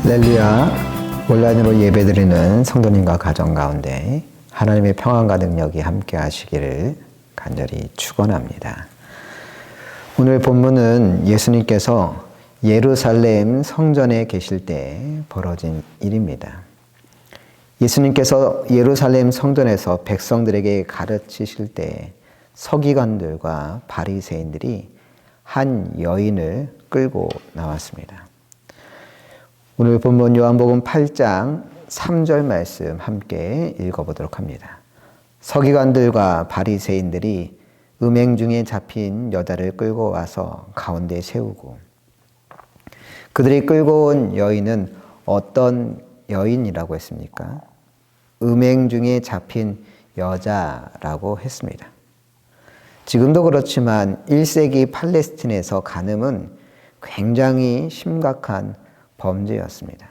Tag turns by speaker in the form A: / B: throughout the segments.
A: 할렐루야. 온라인으로 예배드리는 성도님과 가정 가운데 하나님의 평안과 능력이 함께 하시기를 간절히 축원합니다. 오늘 본문은 예수님께서 예루살렘 성전에 계실 때 벌어진 일입니다. 예수님께서 예루살렘 성전에서 백성들에게 가르치실 때 서기관들과 바리새인들이 한 여인을 끌고 나왔습니다. 오늘 본문 요한복음 8장 3절 말씀 함께 읽어보도록 합니다. 서기관들과 바리새인들이 음행 중에 잡힌 여자를 끌고 와서 가운데 세우고, 그들이 끌고 온 여인은 어떤 여인이라고 했습니까? 음행 중에 잡힌 여자라고 했습니다. 지금도 그렇지만 1세기 팔레스틴에서 간음은 굉장히 심각한 범죄였습니다.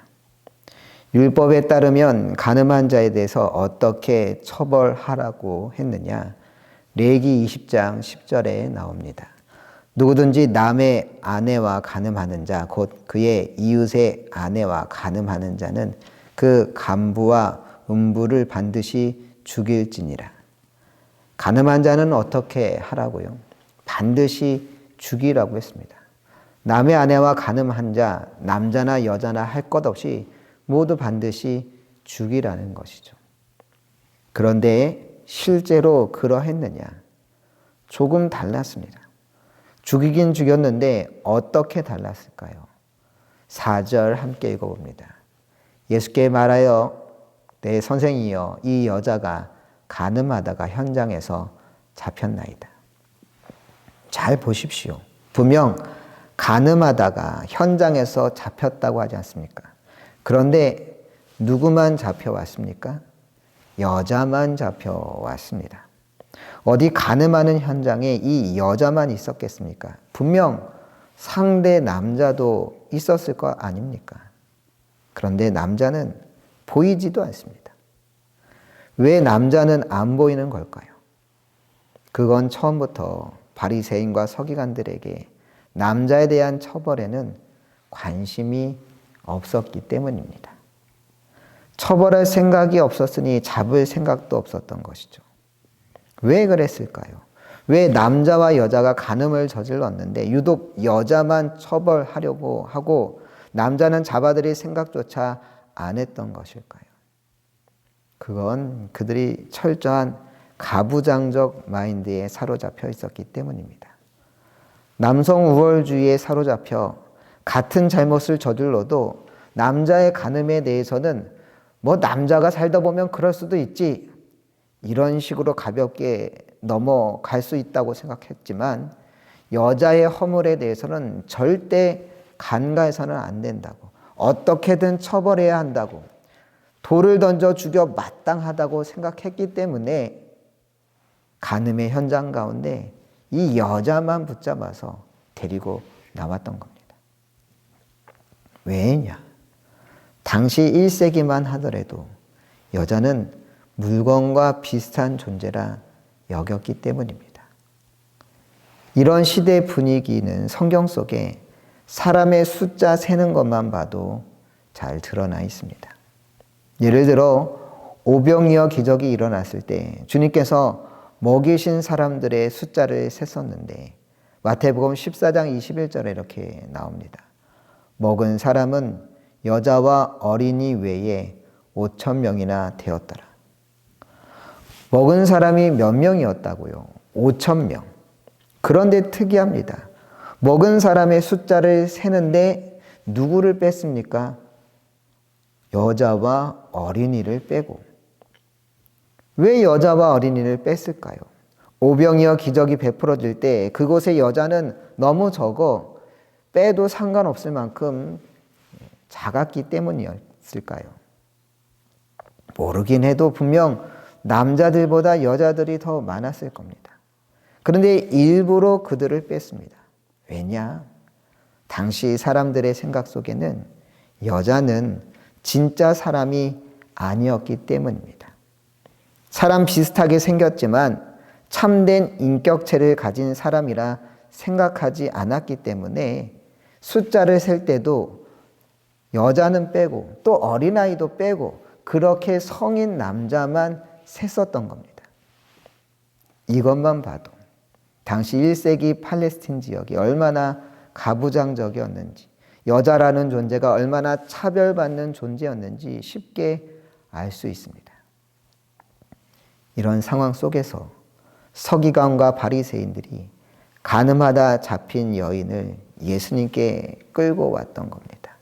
A: 율법에 따르면 간음한 자에 대해서 어떻게 처벌하라고 했느냐? 레위기 20장 10절에 나옵니다. 누구든지 남의 아내와 간음하는 자, 곧 그의 이웃의 아내와 간음하는 자는 그 간부와 음부를 반드시 죽일지니라. 간음한 자는 어떻게 하라고요? 반드시 죽이라고 했습니다. 남의 아내와 간음한 자, 남자나 여자나 할 것 없이 모두 반드시 죽이라는 것이죠. 그런데 실제로 그러했느냐? 조금 달랐습니다. 죽이긴 죽였는데 어떻게 달랐을까요? 4절 함께 읽어봅니다. 예수께 말하여 내 선생이여, 이 여자가 간음하다가 현장에서 잡혔나이다. 잘 보십시오. 분명 간음하다가 현장에서 잡혔다고 하지 않습니까? 그런데 누구만 잡혀왔습니까? 여자만 잡혀왔습니다. 어디 간음하는 현장에 이 여자만 있었겠습니까? 분명 상대 남자도 있었을 거 아닙니까? 그런데 남자는 보이지도 않습니다. 왜 남자는 안 보이는 걸까요? 그건 처음부터 바리새인과 서기관들에게 남자에 대한 처벌에는 관심이 없었기 때문입니다. 처벌할 생각이 없었으니 잡을 생각도 없었던 것이죠. 왜 그랬을까요? 왜 남자와 여자가 간음을 저질렀는데 유독 여자만 처벌하려고 하고 남자는 잡아들일 생각조차 안 했던 것일까요? 그건 그들이 철저한 가부장적 마인드에 사로잡혀 있었기 때문입니다. 남성 우월주의에 사로잡혀 같은 잘못을 저질러도 남자의 간음에 대해서는 뭐 남자가 살다 보면 그럴 수도 있지, 이런 식으로 가볍게 넘어갈 수 있다고 생각했지만 여자의 허물에 대해서는 절대 간과해서는 안 된다고, 어떻게든 처벌해야 한다고, 돌을 던져 죽여 마땅하다고 생각했기 때문에 간음의 현장 가운데 이 여자만 붙잡아서 데리고 나왔던 겁니다. 왜냐? 당시 1세기만 하더라도 여자는 물건과 비슷한 존재라 여겼기 때문입니다. 이런 시대 분위기는 성경 속에 사람의 숫자 세는 것만 봐도 잘 드러나 있습니다. 예를 들어 오병이어 기적이 일어났을 때 주님께서 먹이신 사람들의 숫자를 셌었는데 마태복음 14장 21절에 이렇게 나옵니다. 먹은 사람은 여자와 어린이 외에 5,000명이나 되었더라. 먹은 사람이 몇 명이었다고요? 5,000명. 그런데 특이합니다. 먹은 사람의 숫자를 세는데 누구를 뺐습니까? 여자와 어린이를 빼고. 왜 여자와 어린이를 뺐을까요? 오병이어 기적이 베풀어질 때 그곳의 여자는 너무 적어 빼도 상관없을 만큼 작았기 때문이었을까요? 모르긴 해도 분명 남자들보다 여자들이 더 많았을 겁니다. 그런데 일부러 그들을 뺐습니다. 왜냐? 당시 사람들의 생각 속에는 여자는 진짜 사람이 아니었기 때문입니다. 사람 비슷하게 생겼지만 참된 인격체를 가진 사람이라 생각하지 않았기 때문에 숫자를 셀 때도 여자는 빼고 또 어린아이도 빼고 그렇게 성인 남자만 셌었던 겁니다. 이것만 봐도 당시 1세기 팔레스틴 지역이 얼마나 가부장적이었는지, 여자라는 존재가 얼마나 차별받는 존재였는지 쉽게 알 수 있습니다. 이런 상황 속에서 서기관과 바리새인들이 간음하다 잡힌 여인을 예수님께 끌고 왔던 겁니다.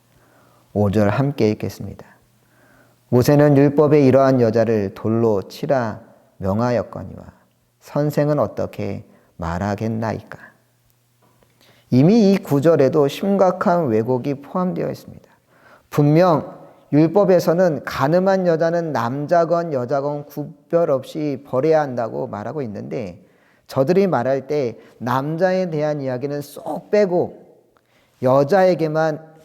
A: 5절 함께 읽겠습니다. 모세는 율법에 이러한 여자를 돌로 치라 명하였거니와 선생은 어떻게 말하겠나이까. 이미 이 구절에도 심각한 왜곡이 포함되어 있습니다. 분명 율법에서는 간음한 여자는 남자건 여자건 구별 없이 벌해야 한다고 말하고 있는데, 저들이 말할 때 남자에 대한 이야기는 쏙 빼고 여자에게만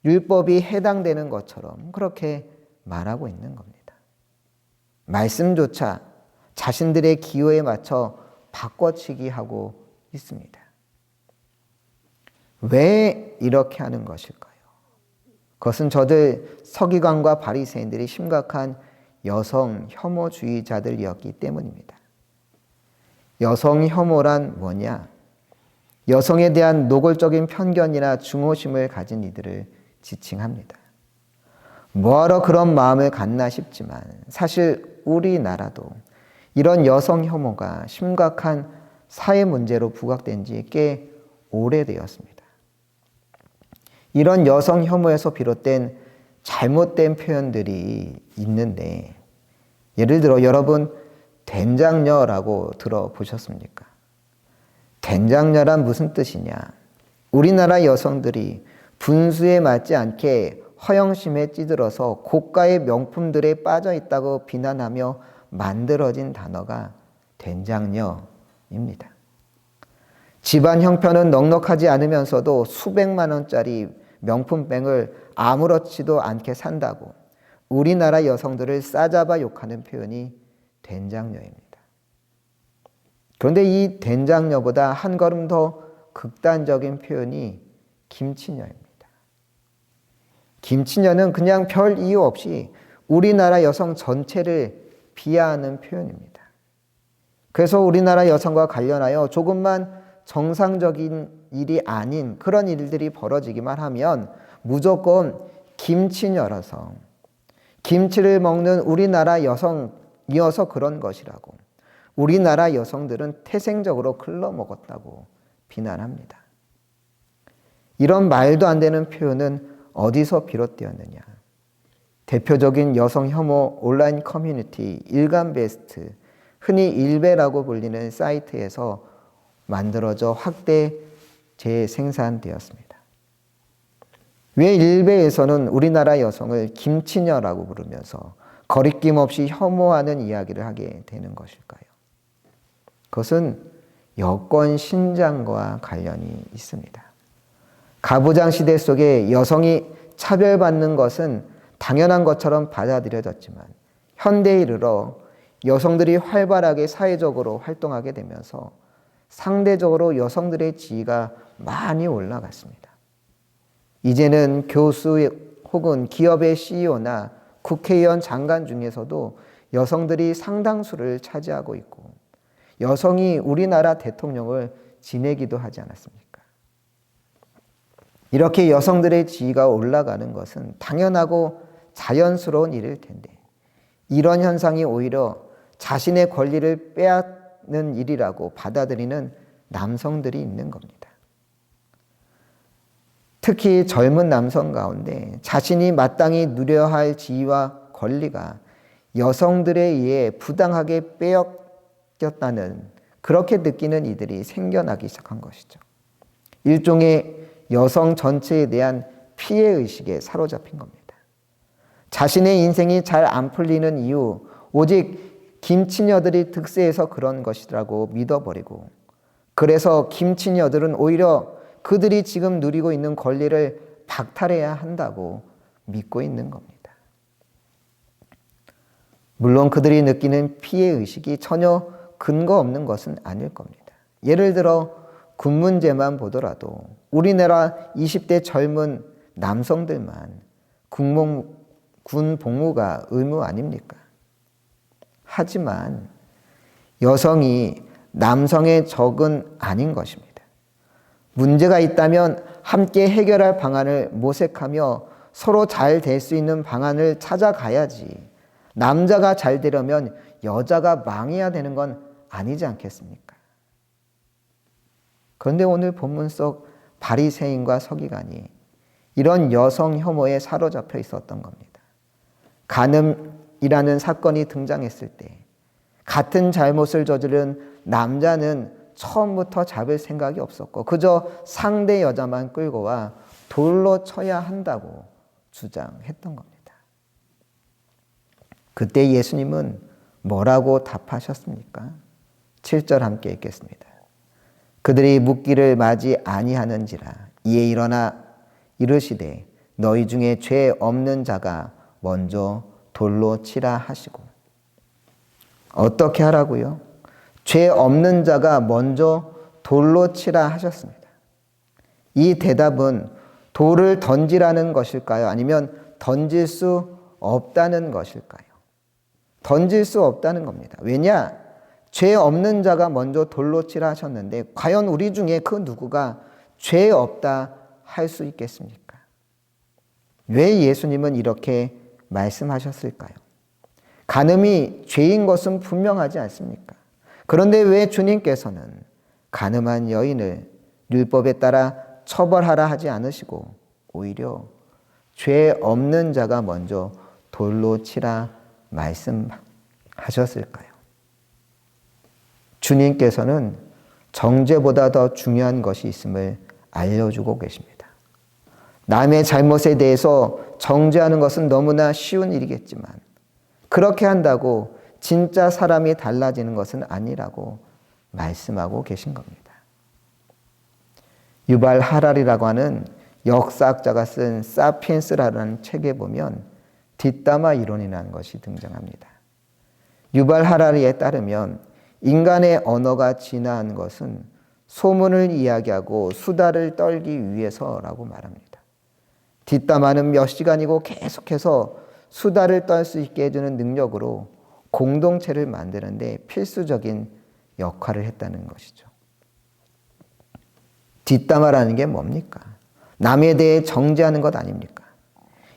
A: 율법이 해당되는 것처럼 그렇게 말하고 있는 겁니다. 말씀조차 자신들의 기호에 맞춰 바꿔치기 하고 있습니다. 왜 이렇게 하는 것일까요? 그것은 저들 서기관과 바리새인들이 심각한 여성 혐오주의자들이었기 때문입니다. 여성 혐오란 뭐냐? 여성에 대한 노골적인 편견이나 중호심을 가진 이들을 지칭합니다. 뭐하러 그런 마음을 갖나 싶지만 사실 우리나라도 이런 여성 혐오가 심각한 사회 문제로 부각된 지 꽤 오래되었습니다. 이런 여성 혐오에서 비롯된 잘못된 표현들이 있는데, 예를 들어 여러분 된장녀라고 들어보셨습니까? 된장녀란 무슨 뜻이냐? 우리나라 여성들이 분수에 맞지 않게 허영심에 찌들어서 고가의 명품들에 빠져 있다고 비난하며 만들어진 단어가 된장녀입니다. 집안 형편은 넉넉하지 않으면서도 수백만 원짜리 명품백을 아무렇지도 않게 산다고 우리나라 여성들을 싸잡아 욕하는 표현이 된장녀입니다. 그런데 이 된장녀보다 한 걸음 더 극단적인 표현이 김치녀입니다. 김치녀는 그냥 별 이유 없이 우리나라 여성 전체를 비하하는 표현입니다. 그래서 우리나라 여성과 관련하여 조금만 정상적인 일이 아닌 그런 일들이 벌어지기만 하면 무조건 김치녀라서 김치를 먹는 우리나라 여성이어서 그런 것이라고, 우리나라 여성들은 태생적으로 글러먹었다고 비난합니다. 이런 말도 안 되는 표현은 어디서 비롯되었느냐? 대표적인 여성 혐오 온라인 커뮤니티 일간베스트, 흔히 일베라고 불리는 사이트에서 만들어져 확대 재생산되었습니다. 왜 일베에서는 우리나라 여성을 김치녀라고 부르면서 거리낌 없이 혐오하는 이야기를 하게 되는 것일까요? 그것은 여권 신장과 관련이 있습니다. 가부장 시대 속에 여성이 차별받는 것은 당연한 것처럼 받아들여졌지만 현대에 이르러 여성들이 활발하게 사회적으로 활동하게 되면서 상대적으로 여성들의 지위가 많이 올라갔습니다. 이제는 교수 혹은 기업의 CEO나 국회의원 장관 중에서도 여성들이 상당수를 차지하고 있고, 여성이 우리나라 대통령을 지내기도 하지 않았습니까? 이렇게 여성들의 지위가 올라가는 것은 당연하고 자연스러운 일일 텐데, 이런 현상이 오히려 자신의 권리를 빼앗는 일이라고 받아들이는 남성들이 있는 겁니다. 특히 젊은 남성 가운데 자신이 마땅히 누려야 할 지위와 권리가 여성들에 의해 부당하게 빼앗겼다는, 그렇게 느끼는 이들이 생겨나기 시작한 것이죠. 일종의 여성 전체에 대한 피해의식에 사로잡힌 겁니다. 자신의 인생이 잘 안 풀리는 이유, 오직 김치녀들이 득세해서 그런 것이라고 믿어버리고, 그래서 김치녀들은 오히려 그들이 지금 누리고 있는 권리를 박탈해야 한다고 믿고 있는 겁니다. 물론 그들이 느끼는 피해의식이 전혀 근거 없는 것은 아닐 겁니다. 예를 들어 군 문제만 보더라도 우리나라 20대 젊은 남성들만 군 복무가 의무 아닙니까? 하지만 여성이 남성의 적은 아닌 것입니다. 문제가 있다면 함께 해결할 방안을 모색하며 서로 잘 될 수 있는 방안을 찾아가야지. 남자가 잘 되려면 여자가 망해야 되는 건 아니지 않겠습니까? 그런데 오늘 본문 속 바리새인과 서기관이 이런 여성 혐오에 사로잡혀 있었던 겁니다. 간음이라는 사건이 등장했을 때 같은 잘못을 저지른 남자는 처음부터 잡을 생각이 없었고 그저 상대 여자만 끌고 와 돌로 쳐야 한다고 주장했던 겁니다. 그때 예수님은 뭐라고 답하셨습니까? 7절 함께 읽겠습니다. 그들이 묻기를 마지 아니하는지라 이에 일어나 이르시되 너희 중에 죄 없는 자가 먼저 돌로 치라 하시고. 어떻게 하라고요? 죄 없는 자가 먼저 돌로 치라 하셨습니다. 이 대답은 돌을 던지라는 것일까요? 아니면 던질 수 없다는 것일까요? 던질 수 없다는 겁니다. 왜냐? 죄 없는 자가 먼저 돌로 치라 하셨는데 과연 우리 중에 그 누구가 죄 없다 할 수 있겠습니까? 왜 예수님은 이렇게 말씀하셨을까요? 간음이 죄인 것은 분명하지 않습니까? 그런데 왜 주님께서는 간음한 여인을 율법에 따라 처벌하라 하지 않으시고 오히려 죄 없는 자가 먼저 돌로 치라 말씀하셨을까요? 주님께서는 정죄보다 더 중요한 것이 있음을 알려주고 계십니다. 남의 잘못에 대해서 정죄하는 것은 너무나 쉬운 일이겠지만 그렇게 한다고 진짜 사람이 달라지는 것은 아니라고 말씀하고 계신 겁니다. 유발 하랄이라고 하는 역사학자가 쓴 사피엔스라는 책에 보면 뒷담화 이론이라는 것이 등장합니다. 유발 하랄리에 따르면 인간의 언어가 진화한 것은 소문을 이야기하고 수다를 떨기 위해서라고 말합니다. 뒷담화는 몇 시간이고 계속해서 수다를 떨 수 있게 해주는 능력으로 공동체를 만드는데 필수적인 역할을 했다는 것이죠. 뒷담화라는 게 뭡니까? 남에 대해 정죄하는 것 아닙니까?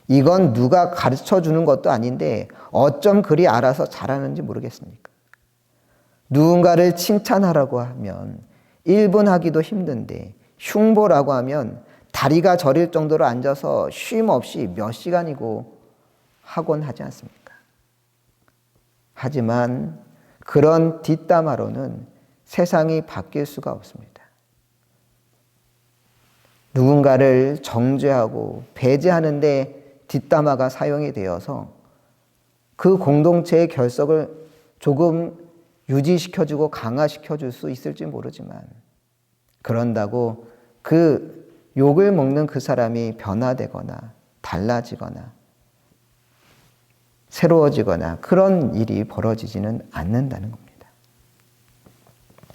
A: 이건 누가 가르쳐 주는 것도 아닌데 어쩜 그리 알아서 잘하는지 모르겠습니까? 누군가를 칭찬하라고 하면 1분 하기도 힘든데 흉보라고 하면 다리가 저릴 정도로 앉아서 쉼 없이 몇 시간이고 하곤 하지 않습니까? 하지만 그런 뒷담화로는 세상이 바뀔 수가 없습니다. 누군가를 정죄하고 배제하는데 뒷담화가 사용이 되어서 그 공동체의 결석을 조금 유지시켜주고 강화시켜줄 수 있을지 모르지만 그런다고 그 욕을 먹는 그 사람이 변화되거나 달라지거나 새로워지거나 그런 일이 벌어지지는 않는다는 겁니다.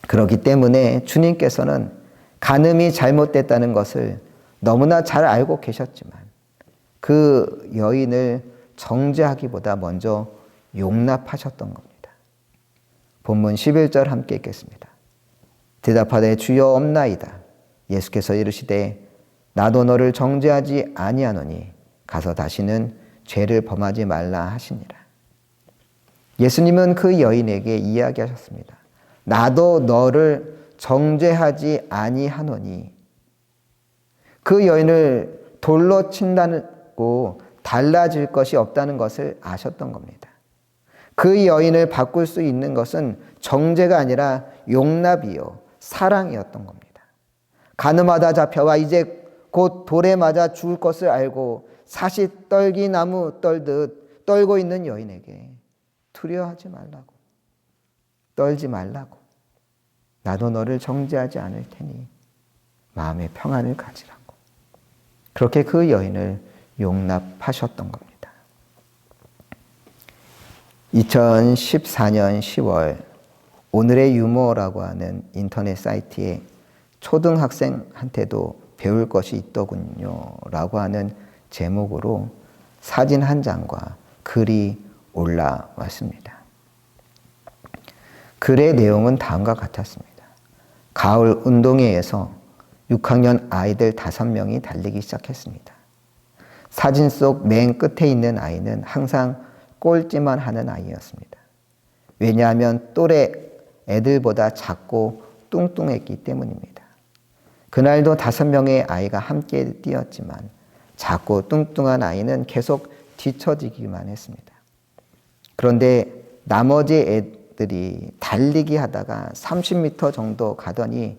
A: 그렇기 때문에 주님께서는 간음이 잘못됐다는 것을 너무나 잘 알고 계셨지만 그 여인을 정죄하기보다 먼저 용납하셨던 겁니다. 본문 11절 함께 읽겠습니다. 대답하되 주여 없나이다. 예수께서 이르시되 나도 너를 정죄하지 아니하노니 가서 다시는 죄를 범하지 말라 하시니라. 예수님은 그 여인에게 이야기하셨습니다. 나도 너를 정죄하지 아니하노니. 그 여인을 돌로 친다고 달라질 것이 없다는 것을 아셨던 겁니다. 그 여인을 바꿀 수 있는 것은 정죄가 아니라 용납이요 사랑이었던 겁니다. 간음하다 잡혀와 이제 곧 돌에 맞아 죽을 것을 알고 사시 떨기나무 떨듯 떨고 있는 여인에게 두려워하지 말라고, 떨지 말라고, 나도 너를 정죄하지 않을 테니 마음의 평안을 가지라고, 그렇게 그 여인을 용납하셨던 겁니다. 2014년 10월 오늘의 유머라고 하는 인터넷 사이트에 초등학생한테도 배울 것이 있더군요. 라고 하는 제목으로 사진 한 장과 글이 올라왔습니다. 글의 내용은 다음과 같았습니다. 가을 운동회에서 6학년 아이들 5명이 달리기 시작했습니다. 사진 속 맨 끝에 있는 아이는 항상 꼴찌만 하는 아이였습니다. 왜냐하면 또래 애들보다 작고 뚱뚱했기 때문입니다. 그날도 5명의 아이가 함께 뛰었지만 작고 뚱뚱한 아이는 계속 뒤처지기만 했습니다. 그런데 나머지 애들이 달리기 하다가 30m 정도 가더니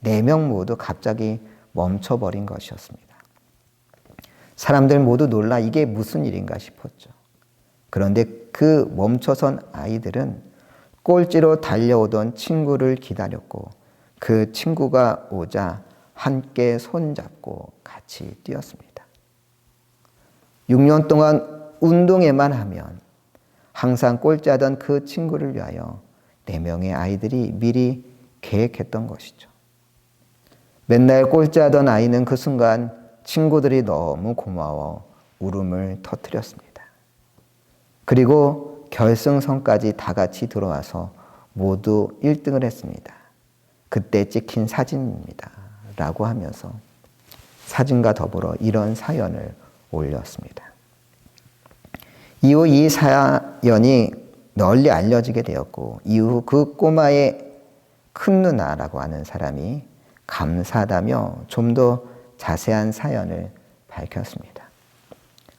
A: 4명 모두 갑자기 멈춰버린 것이었습니다. 사람들 모두 놀라 이게 무슨 일인가 싶었죠. 그런데 그 멈춰선 아이들은 꼴찌로 달려오던 친구를 기다렸고 그 친구가 오자 함께 손잡고 같이 뛰었습니다. 6년 동안 운동회만 하면 항상 꼴찌하던 그 친구를 위하여 4명의 아이들이 미리 계획했던 것이죠. 맨날 꼴찌하던 아이는 그 순간 친구들이 너무 고마워 울음을 터뜨렸습니다. 그리고 결승선까지 다 같이 들어와서 모두 1등을 했습니다. 그때 찍힌 사진입니다. 라고 하면서 사진과 더불어 이런 사연을 올렸습니다. 이후 이 사연이 널리 알려지게 되었고 이후 그 꼬마의 큰 누나라고 하는 사람이 감사하다며 좀 더 자세한 사연을 밝혔습니다.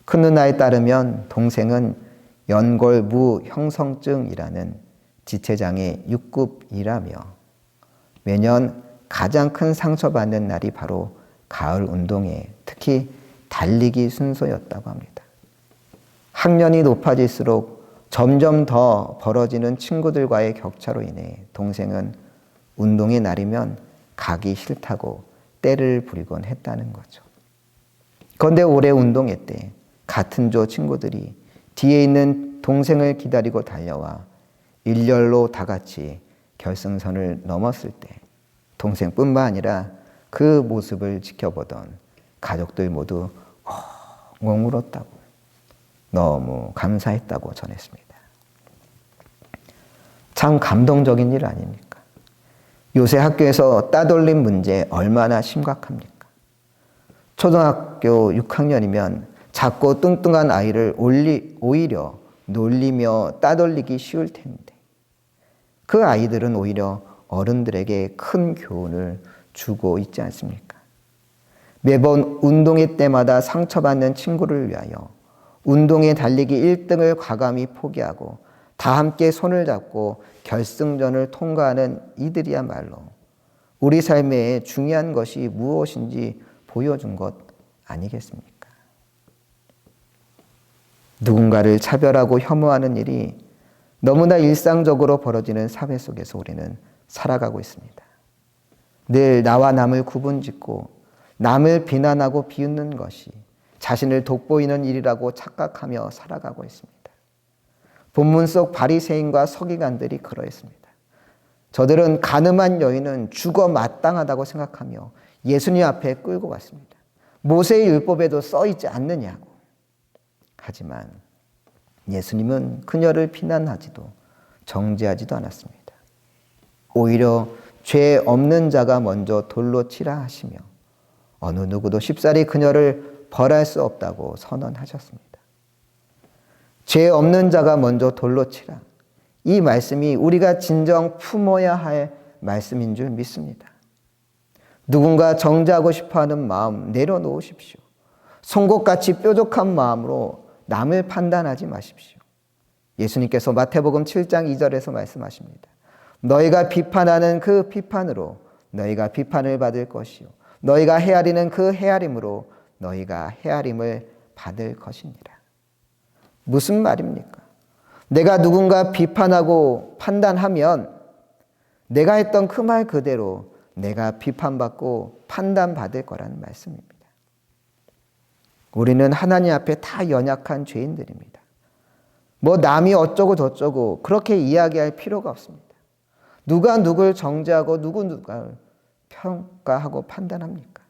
A: 큰 누나에 따르면 동생은 연골무형성증이라는 지체장애 6급이라며 매년 가장 큰 상처받는 날이 바로 가을 운동회, 특히 달리기 순서였다고 합니다. 학년이 높아질수록 점점 더 벌어지는 친구들과의 격차로 인해 동생은 운동의 날이면 가기 싫다고 떼를 부리곤 했다는 거죠. 그런데 올해 운동회 때 같은 조 친구들이 뒤에 있는 동생을 기다리고 달려와 일렬로 다 같이 결승선을 넘었을 때 동생뿐만 아니라 그 모습을 지켜보던 가족들 모두 엉엉 울었다고, 너무 감사했다고 전했습니다. 참 감동적인 일 아닙니까? 요새 학교에서 따돌림 문제 얼마나 심각합니까? 초등학교 6학년이면 작고 뚱뚱한 아이를 오히려 놀리며 따돌리기 쉬울 텐데 그 아이들은 오히려 어른들에게 큰 교훈을 주고 있지 않습니까? 매번 운동회 때마다 상처받는 친구를 위하여 운동회 달리기 1등을 과감히 포기하고 다 함께 손을 잡고 결승전을 통과하는 이들이야말로 우리 삶에 중요한 것이 무엇인지 보여준 것 아니겠습니까? 누군가를 차별하고 혐오하는 일이 너무나 일상적으로 벌어지는 사회 속에서 우리는 살아가고 있습니다. 늘 나와 남을 구분짓고 남을 비난하고 비웃는 것이 자신을 돋보이는 일이라고 착각하며 살아가고 있습니다. 본문 속 바리새인과 서기관들이 그러했습니다. 저들은 가늠한 여인은 죽어 마땅하다고 생각하며 예수님 앞에 끌고 갔습니다. 모세의 율법에도 써있지 않느냐고. 하지만 예수님은 그녀를 비난하지도 정죄하지도 않았습니다. 오히려 죄 없는 자가 먼저 돌로 치라 하시며 어느 누구도 쉽사리 그녀를 벌할 수 없다고 선언하셨습니다. 죄 없는 자가 먼저 돌로 치라. 이 말씀이 우리가 진정 품어야 할 말씀인 줄 믿습니다. 누군가 정죄하고 싶어하는 마음 내려놓으십시오. 송곳같이 뾰족한 마음으로 남을 판단하지 마십시오. 예수님께서 마태복음 7장 2절에서 말씀하십니다. 너희가 비판하는 그 비판으로 너희가 비판을 받을 것이요 너희가 헤아리는 그 헤아림으로 너희가 헤아림을 받을 것이니라. 무슨 말입니까? 내가 누군가 비판하고 판단하면 내가 했던 그 말 그대로 내가 비판받고 판단받을 거라는 말씀입니다. 우리는 하나님 앞에 다 연약한 죄인들입니다. 뭐 남이 어쩌고 저쩌고 그렇게 이야기할 필요가 없습니다. 누가 누굴 정죄하고 누가 평가하고 판단합니까?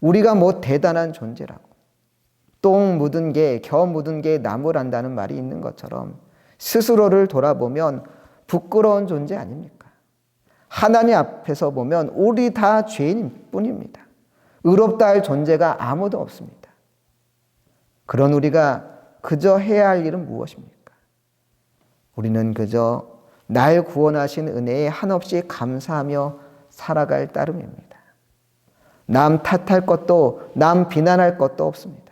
A: 우리가 뭐 대단한 존재라고. 똥 묻은 게, 겨 묻은 게 나무란다는 말이 있는 것처럼 스스로를 돌아보면 부끄러운 존재 아닙니까? 하나님 앞에서 보면 우리 다 죄인일 뿐입니다. 의롭다 할 존재가 아무도 없습니다. 그런 우리가 그저 해야 할 일은 무엇입니까? 우리는 그저 날 구원하신 은혜에 한없이 감사하며 살아갈 따름입니다. 남 탓할 것도 남 비난할 것도 없습니다.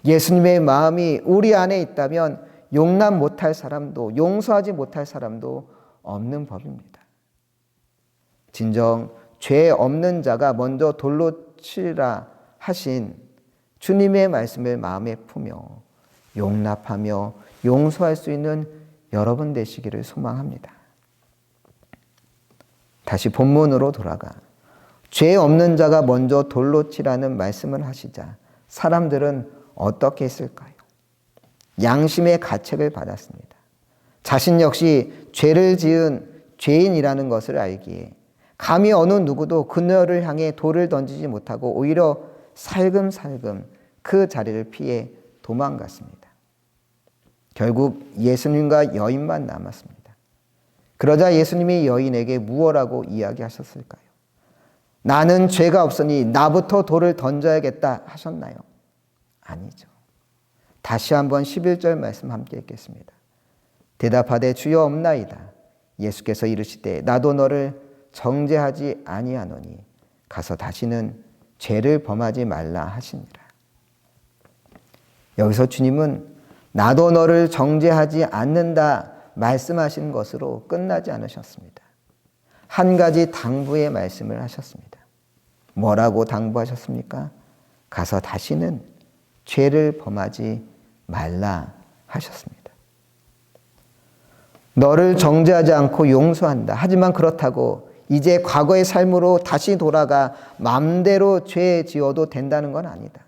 A: 예수님의 마음이 우리 안에 있다면 용납 못할 사람도 용서하지 못할 사람도 없는 법입니다. 진정 죄 없는 자가 먼저 돌로 치라 하신 주님의 말씀을 마음에 품며 용납하며 용서할 수 있는 여러분 되시기를 소망합니다. 다시 본문으로 돌아가 죄 없는 자가 먼저 돌로 치라는 말씀을 하시자 사람들은 어떻게 했을까요? 양심의 가책을 받았습니다. 자신 역시 죄를 지은 죄인이라는 것을 알기에 감히 어느 누구도 그녀를 향해 돌을 던지지 못하고 오히려 살금살금 그 자리를 피해 도망갔습니다. 결국 예수님과 여인만 남았습니다. 그러자 예수님이 여인에게 무엇라고 이야기하셨을까요? 나는 죄가 없으니 나부터 돌을 던져야겠다 하셨나요? 아니죠. 다시 한번 11절 말씀 함께 읽겠습니다. 대답하되 주여 없나이다. 예수께서 이르시되 나도 너를 정죄하지 아니하노니 가서 다시는 죄를 범하지 말라 하시니라. 여기서 주님은 나도 너를 정죄하지 않는다 말씀하신 것으로 끝나지 않으셨습니다. 한 가지 당부의 말씀을 하셨습니다. 뭐라고 당부하셨습니까? 가서 다시는 죄를 범하지 말라 하셨습니다. 너를 정죄하지 않고 용서한다. 하지만 그렇다고 이제 과거의 삶으로 다시 돌아가 마음대로 죄 지어도 된다는 건 아니다.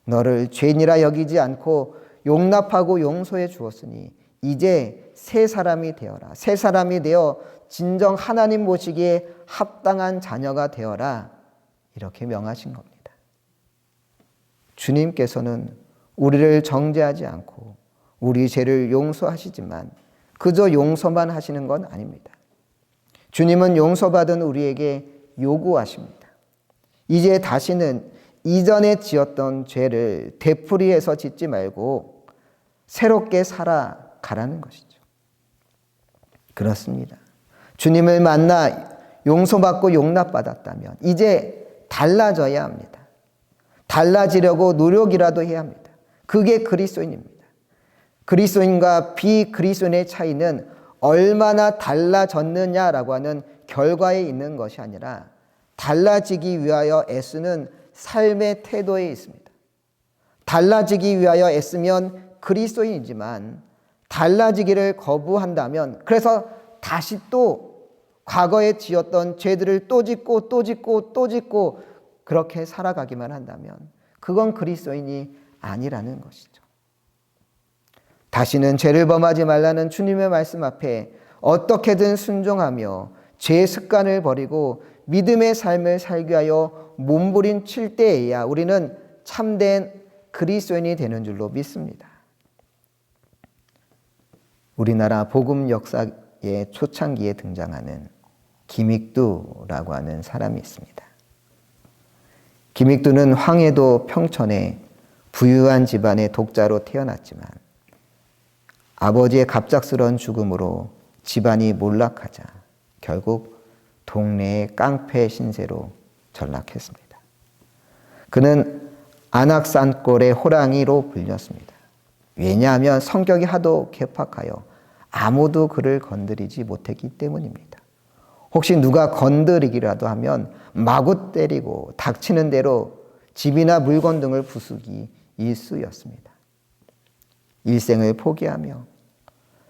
A: 너를 죄인이라 여기지 않고 용납하고 용서해 주었으니 이제 새 사람이 되어라. 새 사람이 되어 진정 하나님 모시기에 합당한 자녀가 되어라. 이렇게 명하신 겁니다. 주님께서는 우리를 정죄하지 않고 우리 죄를 용서하시지만 그저 용서만 하시는 건 아닙니다. 주님은 용서받은 우리에게 요구하십니다. 이제 다시는 이전에 지었던 죄를 되풀이해서 짓지 말고 새롭게 살아가라는 것이죠. 그렇습니다. 주님을 만나 용서받고 용납받았다면 이제 달라져야 합니다. 달라지려고 노력이라도 해야 합니다. 그게 그리스도인입니다. 그리스도인과 비그리스도인의 차이는 얼마나 달라졌느냐라고 하는 결과에 있는 것이 아니라 달라지기 위하여 애쓰는 삶의 태도에 있습니다. 달라지기 위하여 애쓰면 그리스도인이지만 달라지기를 거부한다면 그래서 다시 또 과거에 지었던 죄들을 또 짓고 또 짓고 또 짓고 그렇게 살아가기만 한다면 그건 그리스도인이 아니라는 것이죠. 다시는 죄를 범하지 말라는 주님의 말씀 앞에 어떻게든 순종하며 죄의 습관을 버리고 믿음의 삶을 살기 위하여 몸부림칠 때에야 우리는 참된 그리스도인이 되는 줄로 믿습니다. 우리나라 복음 역사의 초창기에 등장하는 김익두라고 하는 사람이 있습니다. 김익두는 황해도 평촌의 부유한 집안의 독자로 태어났지만 아버지의 갑작스러운 죽음으로 집안이 몰락하자 결국 동네의 깡패 신세로 전락했습니다. 그는 안악산골의 호랑이로 불렸습니다. 왜냐하면 성격이 하도 괴팍하여 아무도 그를 건드리지 못했기 때문입니다. 혹시 누가 건드리기라도 하면 마구 때리고 닥치는 대로 집이나 물건 등을 부수기 일쑤였습니다. 일생을 포기하며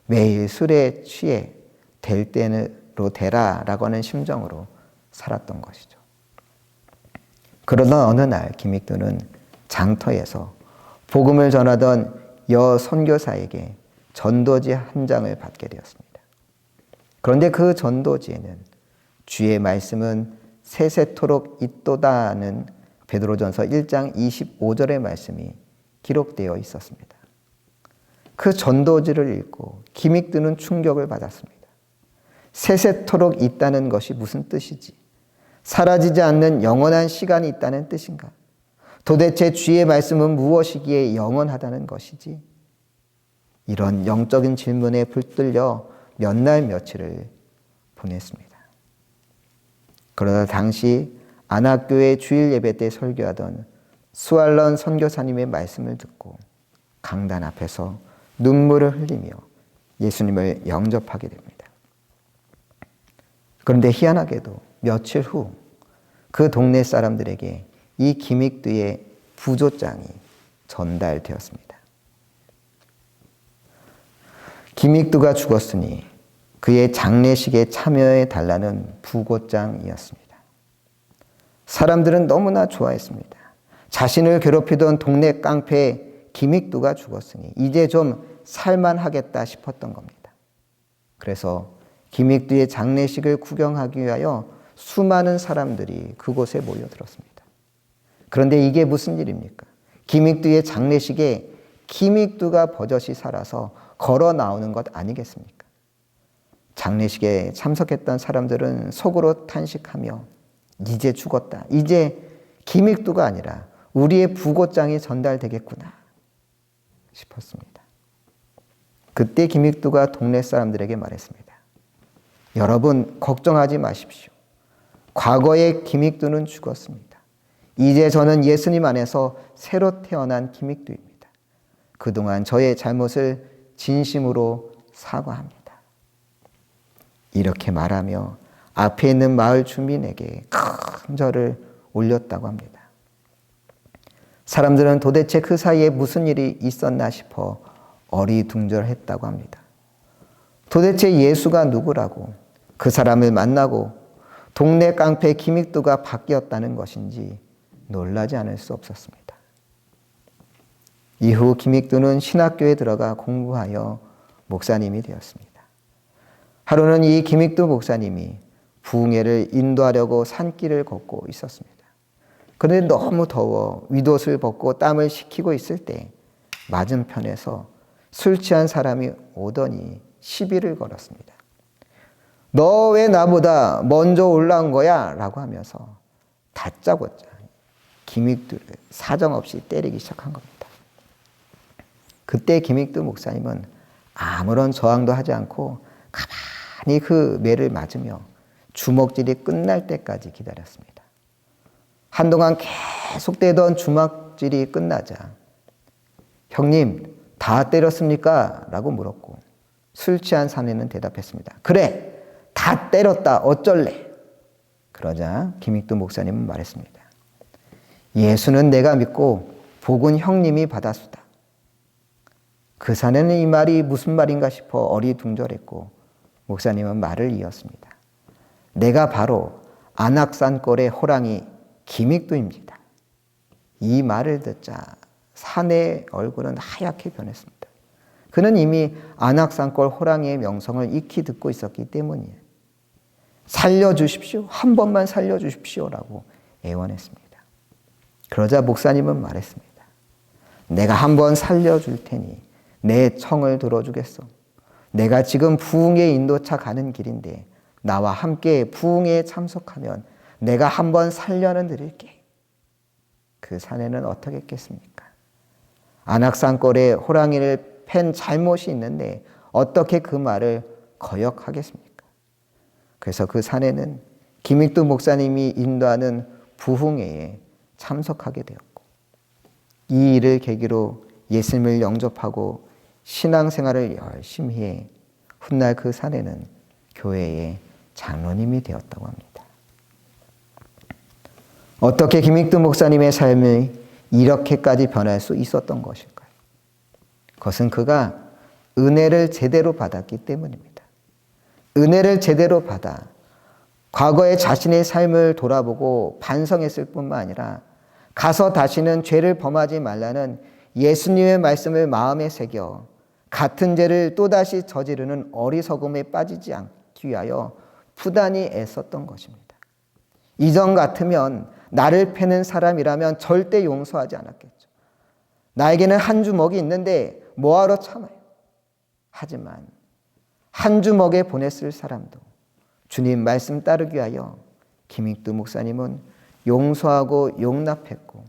A: 매일 술에 취해 될 때로 되라라고 하는 심정으로 살았던 것이죠. 그러던 어느 날 김익두는 장터에서 복음을 전하던 여 선교사에게 전도지 한 장을 받게 되었습니다. 그런데 그 전도지에는 주의 말씀은 세세토록 있도다는 베드로전서 1장 25절의 말씀이 기록되어 있었습니다. 그 전도지를 읽고 기믹드는 충격을 받았습니다. 세세토록 있다는 것이 무슨 뜻이지? 사라지지 않는 영원한 시간이 있다는 뜻인가? 도대체 주의 말씀은 무엇이기에 영원하다는 것이지? 이런 영적인 질문에 붙들려 몇 날 며칠을 보냈습니다. 그러다 당시 안학교의 주일 예배 때 설교하던 수알런 선교사님의 말씀을 듣고 강단 앞에서 눈물을 흘리며 예수님을 영접하게 됩니다. 그런데 희한하게도 며칠 후 그 동네 사람들에게 이 기믹드의 부조장이 전달되었습니다. 기믹드가 죽었으니 그의 장례식에 참여해 달라는 부고장이었습니다. 사람들은 너무나 좋아했습니다. 자신을 괴롭히던 동네 깡패 기믹드가 죽었으니 이제 좀 살만하겠다 싶었던 겁니다. 그래서 기믹드의 장례식을 구경하기 위하여 수많은 사람들이 그곳에 모여들었습니다. 그런데 이게 무슨 일입니까? 기믹드의 장례식에 기믹드가 버젓이 살아서 걸어 나오는 것 아니겠습니까? 장례식에 참석했던 사람들은 속으로 탄식하며 이제 죽었다. 이제 기믹드가 아니라 우리의 부고장이 전달되겠구나 싶었습니다. 그때 기믹드가 동네 사람들에게 말했습니다. 여러분 걱정하지 마십시오. 과거의 기믹드는 죽었습니다. 이제 저는 예수님 안에서 새로 태어난 기믹드입니다. 그동안 저의 잘못을 진심으로 사과합니다. 이렇게 말하며 앞에 있는 마을 주민에게 큰 절을 올렸다고 합니다. 사람들은 도대체 그 사이에 무슨 일이 있었나 싶어 어리둥절했다고 합니다. 도대체 예수가 누구라고 그 사람을 만나고 동네 깡패 기믹드가 바뀌었다는 것인지 놀라지 않을 수 없었습니다. 이후 기믹드는 신학교에 들어가 공부하여 목사님이 되었습니다. 하루는 이 기믹드 목사님이 부흥회를 인도하려고 산길을 걷고 있었습니다. 그런데 너무 더워 윗옷을 벗고 땀을 식히고 있을 때 맞은편에서 술 취한 사람이 오더니 시비를 걸었습니다. 너 왜 나보다 먼저 올라온 거야? 라고 하면서 다짜고짜 기믹드를 사정없이 때리기 시작한 겁니다. 그때 기믹드 목사님은 아무런 저항도 하지 않고 가만히 그 매를 맞으며 주먹질이 끝날 때까지 기다렸습니다. 한동안 계속되던 주먹질이 끝나자 형님 다 때렸습니까? 라고 물었고 술 취한 사내는 대답했습니다. 그래 다 때렸다 어쩔래? 그러자 기믹드 목사님은 말했습니다. 예수는 내가 믿고 복은 형님이 받았수다. 그 사내는 이 말이 무슨 말인가 싶어 어리둥절했고 목사님은 말을 이었습니다. 내가 바로 안악산골의 호랑이 기믹드입니다. 이 말을 듣자 사내의 얼굴은 하얗게 변했습니다. 그는 이미 안악산골 호랑이의 명성을 익히 듣고 있었기 때문이에요. 살려주십시오. 한 번만 살려주십시오라고 애원했습니다. 그러자 목사님은 말했습니다. 내가 한 번 살려줄 테니 내 청을 들어주겠소. 내가 지금 부흥회 인도차 가는 길인데 나와 함께 부흥회에 참석하면 내가 한 번 살려는 드릴게. 그 사내는 어떻게 했겠습니까? 안악산골에 호랑이를 팬 잘못이 있는데 어떻게 그 말을 거역하겠습니까? 그래서 그 사내는 기믹드 목사님이 인도하는 부흥회에 참석하게 되었고 이 일을 계기로 예수님을 영접하고 신앙생활을 열심히 해 훗날 그 사내는 교회의 장로님이 되었다고 합니다. 어떻게 기믹드 목사님의 삶이 이렇게까지 변할 수 있었던 것일까요? 그것은 그가 은혜를 제대로 받았기 때문입니다. 은혜를 제대로 받아 과거의 자신의 삶을 돌아보고 반성했을 뿐만 아니라 가서 다시는 죄를 범하지 말라는 예수님의 말씀을 마음에 새겨 같은 죄를 또다시 저지르는 어리석음에 빠지지 않기 위하여 부단히 애썼던 것입니다. 이전 같으면 나를 패는 사람이라면 절대 용서하지 않았겠죠. 나에게는 한 주먹이 있는데 뭐하러 참아요. 하지만 한 주먹에 보냈을 사람도 주님 말씀 따르기 위하여 김익두 목사님은 용서하고 용납했고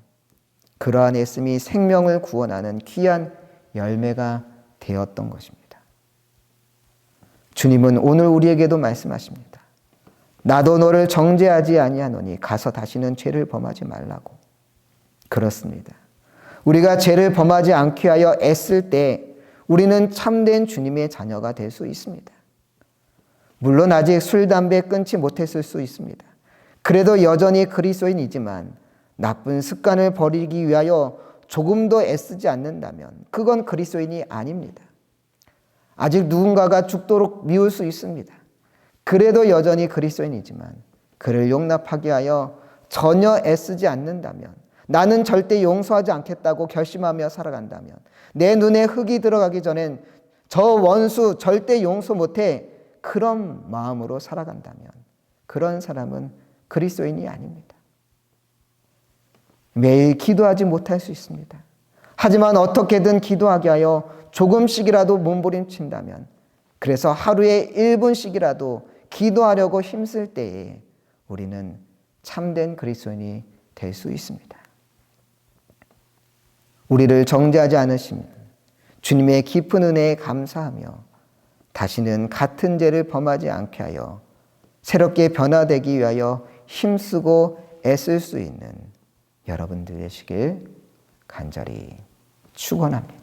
A: 그러한 애씀이 생명을 구원하는 귀한 열매가 되었던 것입니다. 주님은 오늘 우리에게도 말씀하십니다. 나도 너를 정죄하지 아니하노니 가서 다시는 죄를 범하지 말라고. 그렇습니다. 우리가 죄를 범하지 않게 하여 애쓸 때 우리는 참된 주님의 자녀가 될 수 있습니다. 물론 아직 술, 담배 끊지 못했을 수 있습니다. 그래도 여전히 그리스도인이지만 나쁜 습관을 버리기 위하여 조금도 애쓰지 않는다면 그건 그리스도인이 아닙니다. 아직 누군가가 죽도록 미울 수 있습니다. 그래도 여전히 그리스도인이지만 그를 용납하게 하여 전혀 애쓰지 않는다면, 나는 절대 용서하지 않겠다고 결심하며 살아간다면, 내 눈에 흙이 들어가기 전엔 저 원수 절대 용서 못해, 그런 마음으로 살아간다면 그런 사람은 그리스도인이 아닙니다. 매일 기도하지 못할 수 있습니다. 하지만 어떻게든 기도하게 하여 조금씩이라도 몸부림친다면, 그래서 하루에 1분씩이라도 기도하려고 힘쓸 때에 우리는 참된 그리스도인이 될 수 있습니다. 우리를 정죄하지 않으시는 주님의 깊은 은혜에 감사하며 다시는 같은 죄를 범하지 않게 하여 새롭게 변화되기 위하여 힘쓰고 애쓸 수 있는 여러분들 되시길 간절히 축원합니다.